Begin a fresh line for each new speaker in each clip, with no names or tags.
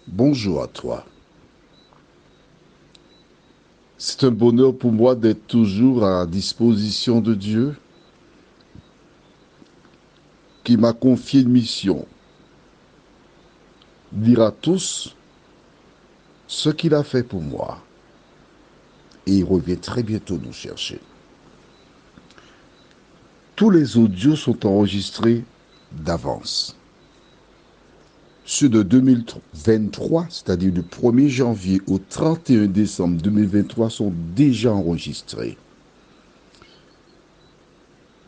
Bonjour à toi. C'est un bonheur pour moi d'être toujours à la disposition de Dieu qui m'a confié une mission. Dire à tous ce qu'il a fait pour moi. Et il revient très bientôt nous chercher. Tous les audios sont enregistrés d'avance. Ceux de 2023, c'est-à-dire du 1er janvier au 31 décembre 2023, sont déjà enregistrés.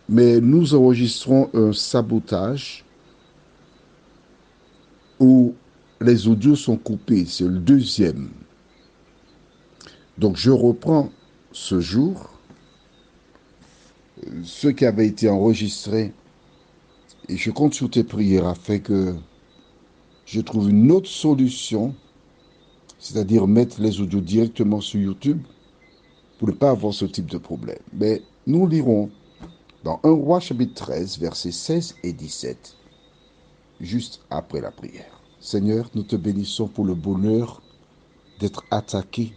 Mais nous enregistrons un sabotage où les audios sont coupés. C'est le deuxième. Donc je reprends ce jour ce qui avait été enregistré et je compte sur tes prières afin que je trouve une autre solution, c'est-à-dire mettre les audios directement sur YouTube pour ne pas avoir ce type de problème. Mais nous lirons dans 1 Roi chapitre 13, versets 16 et 17, juste après la prière. Seigneur, nous te bénissons pour le bonheur d'être attaqué,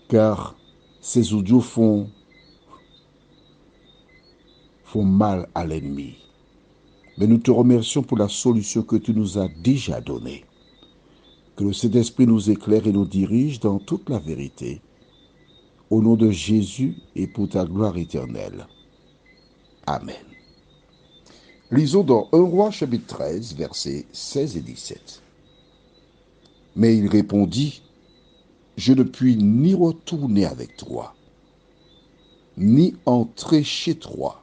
car ces audios font mal à l'ennemi. Mais nous te remercions pour la solution que tu nous as déjà donnée. Que le Saint-Esprit nous éclaire et nous dirige dans toute la vérité. Au nom de Jésus et pour ta gloire éternelle. Amen. Lisons dans 1 Roi chapitre 13, versets 16 et 17. Mais il répondit, je ne puis ni retourner avec toi, ni entrer chez toi.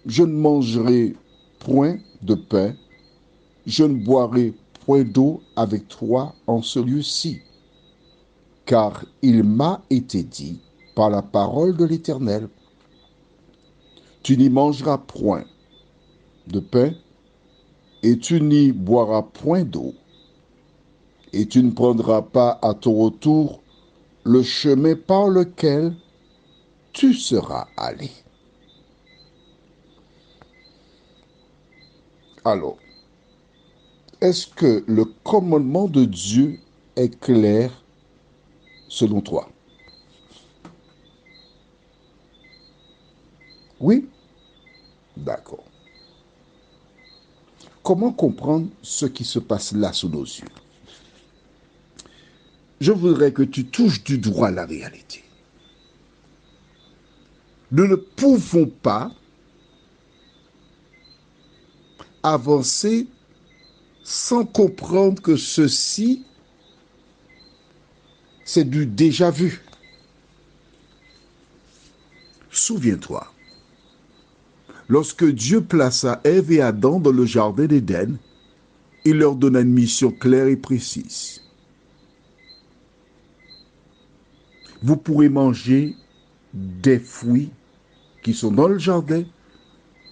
Je ne mangerai point de pain, je ne boirai point d'eau avec toi en ce lieu-ci. Car il m'a été dit par la parole de l'Éternel, tu n'y mangeras point de pain, et tu n'y boiras point d'eau, et tu ne prendras pas à ton retour le chemin par lequel tu seras allé. Alors, est-ce que le commandement de Dieu est clair selon toi? Oui? D'accord. Comment comprendre ce qui se passe là sous nos yeux? Je voudrais que tu touches du doigt la réalité. Nous ne pouvons pas avancer sans comprendre que ceci, c'est du déjà vu. Souviens-toi, lorsque Dieu plaça Ève et Adam dans le jardin d'Éden, il leur donna une mission claire et précise. Vous pourrez manger des fruits qui sont dans le jardin,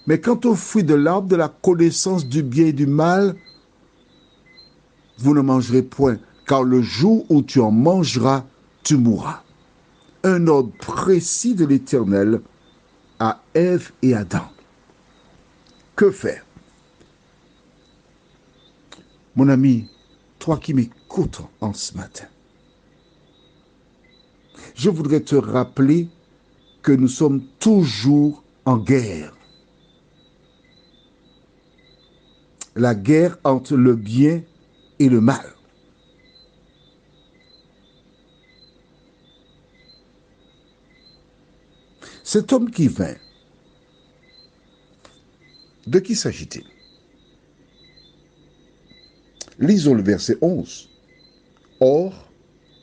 mais quant aux fruits de l'arbre de la connaissance du bien et du mal, vous ne mangerez point, car le jour où tu en mangeras, tu mourras. Un ordre précis de l'Éternel à Ève et Adam. Que faire? Mon ami, toi qui m'écoutes en ce matin, je voudrais te rappeler que nous sommes toujours en guerre. La guerre entre le bien et le mal. Cet homme qui vint, de qui s'agit-il? Lisons le verset 11. Or,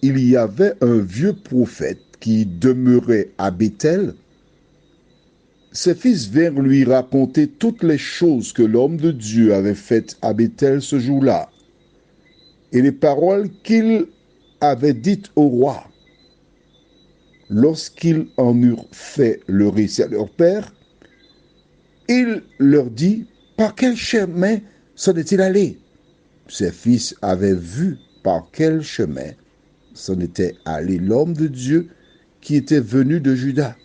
il y avait un vieux prophète qui demeurait à Béthel. Ses fils vinrent lui raconter toutes les choses que l'homme de Dieu avait faites à Béthel ce jour-là, et les paroles qu'il avait dites au roi. Lorsqu'ils en eurent fait le récit à leur père, il leur dit, par quel chemin s'en est-il allé? Ses fils avaient vu par quel chemin s'en était allé l'homme de Dieu qui était venu de Juda.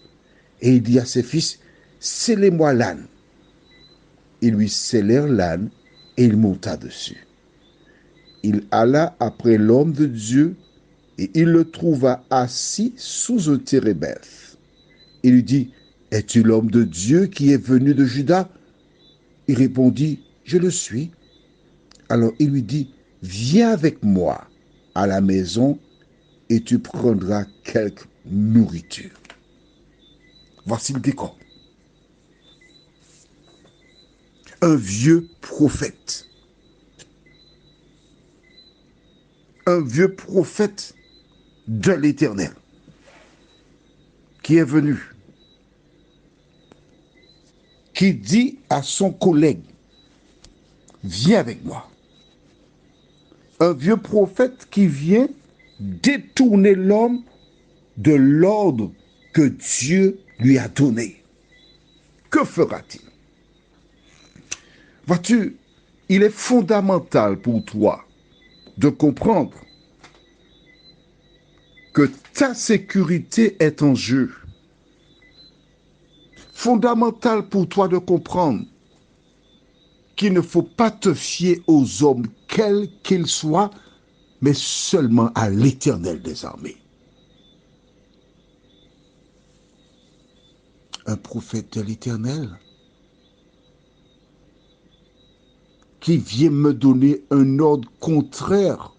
Et il dit à ses fils, scellez-moi l'âne. Ils lui scellèrent l'âne et il monta dessus. il alla après l'homme de Dieu et il le trouva assis sous un térébinthe. Il lui dit, « Es-tu l'homme de Dieu qui est venu de Juda ?» Il répondit, « Je le suis. » Alors il lui dit, « Viens avec moi à la maison et tu prendras quelque nourriture. » Voici le décor. Un vieux prophète. Un vieux prophète de l'Éternel qui est venu, qui dit à son collègue, viens avec moi. Un vieux prophète qui vient détourner l'homme de l'ordre que Dieu lui a donné. Que fera-t-il? Vois-tu, il est fondamental pour toi de comprendre que ta sécurité est en jeu. Fondamental pour toi de comprendre qu'il ne faut pas te fier aux hommes, quels qu'ils soient, mais seulement à l'Éternel des armées. Un prophète de l'Éternel qui vient me donner un ordre contraire,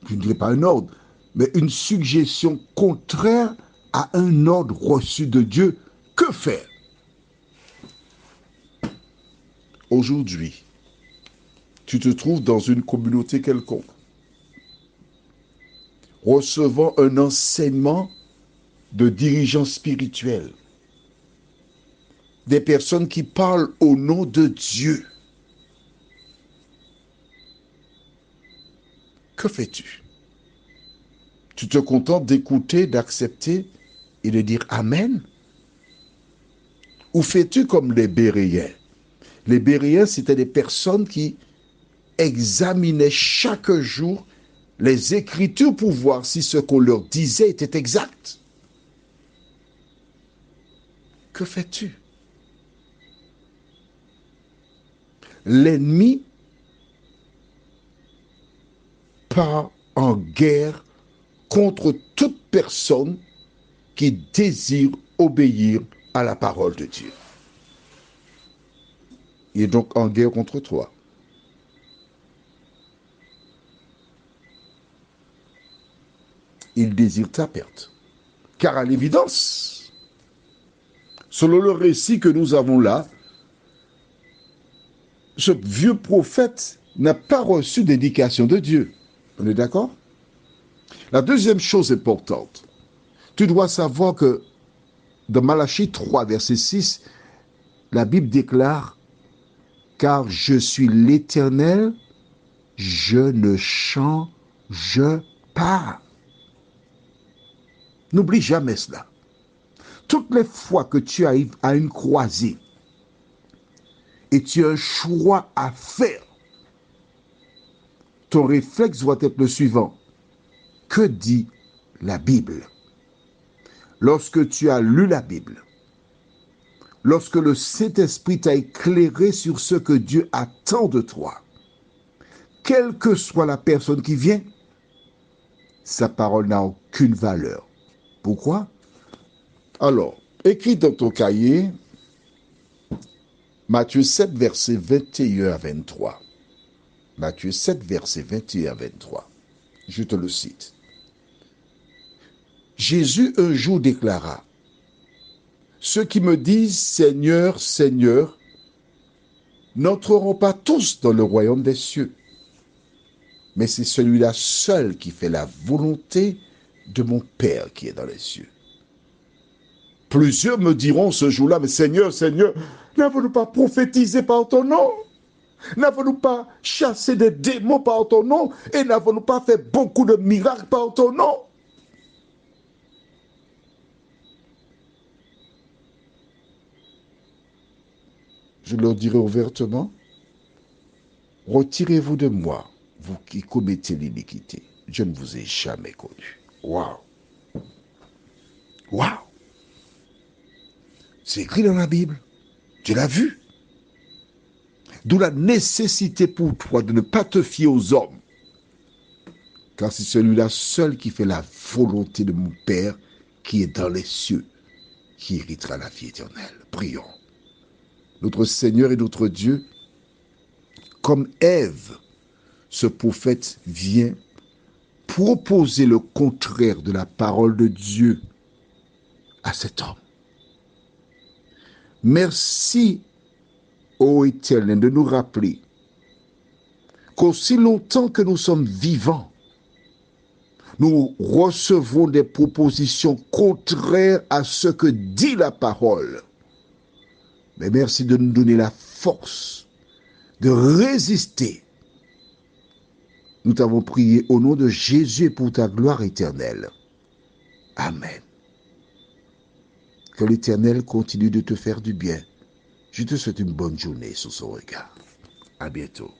je ne dirais pas un ordre, mais une suggestion contraire à un ordre reçu de Dieu, que faire? Aujourd'hui, tu te trouves dans une communauté quelconque, recevant un enseignement de dirigeants spirituels, des personnes qui parlent au nom de Dieu. Que fais-tu? Tu te contentes d'écouter, d'accepter et de dire Amen? Ou fais-tu comme les Béréens? Les Béréens, c'était des personnes qui examinaient chaque jour les Écritures pour voir si ce qu'on leur disait était exact. Que fais-tu? L'ennemi part en guerre contre toute personne qui désire obéir à la parole de Dieu. Il est donc en guerre contre toi. Il désire ta perte. Car à l'évidence, selon le récit que nous avons là, ce vieux prophète n'a pas reçu d'éducation de Dieu. On est d'accord? La deuxième chose importante, tu dois savoir que dans Malachie 3, verset 6, la Bible déclare « Car je suis l'Éternel, je ne change pas. » N'oublie jamais cela. Toutes les fois que tu arrives à une croisée et tu as un choix à faire, ton réflexe doit être le suivant. Que dit la Bible? Lorsque tu as lu la Bible, lorsque le Saint-Esprit t'a éclairé sur ce que Dieu attend de toi, quelle que soit la personne qui vient, sa parole n'a aucune valeur. Pourquoi? Alors, écris dans ton cahier Matthieu 7, versets 21 à 23. Matthieu 7, versets 21 à 23. Je te le cite. Jésus un jour déclara, « Ceux qui me disent Seigneur, Seigneur, n'entreront pas tous dans le royaume des cieux, mais c'est celui-là seul qui fait la volonté de mon Père qui est dans les cieux. » Plusieurs me diront ce jour-là, « Mais Seigneur, Seigneur, n'avons-nous pas prophétisé par ton nom? N'avons-nous pas chassé des démons par ton nom? Et n'avons-nous pas fait beaucoup de miracles par ton nom? » Je leur dirai ouvertement, « Retirez-vous de moi, vous qui commettez l'iniquité. Je ne vous ai jamais connu. » Waouh! Waouh! C'est écrit dans la Bible. Tu l'as vu? D'où la nécessité pour toi de ne pas te fier aux hommes, car c'est celui-là seul qui fait la volonté de mon Père qui est dans les cieux, qui héritera la vie éternelle. Prions. Notre Seigneur et notre Dieu, comme Ève, ce prophète vient proposer le contraire de la parole de Dieu à cet homme. Merci, ô Éternel, de nous rappeler qu'aussi longtemps que nous sommes vivants, nous recevons des propositions contraires à ce que dit la parole. Mais merci de nous donner la force de résister. Nous t'avons prié au nom de Jésus et pour ta gloire éternelle. Amen. Que l'Éternel continue de te faire du bien. Je te souhaite une bonne journée sous son regard. À bientôt.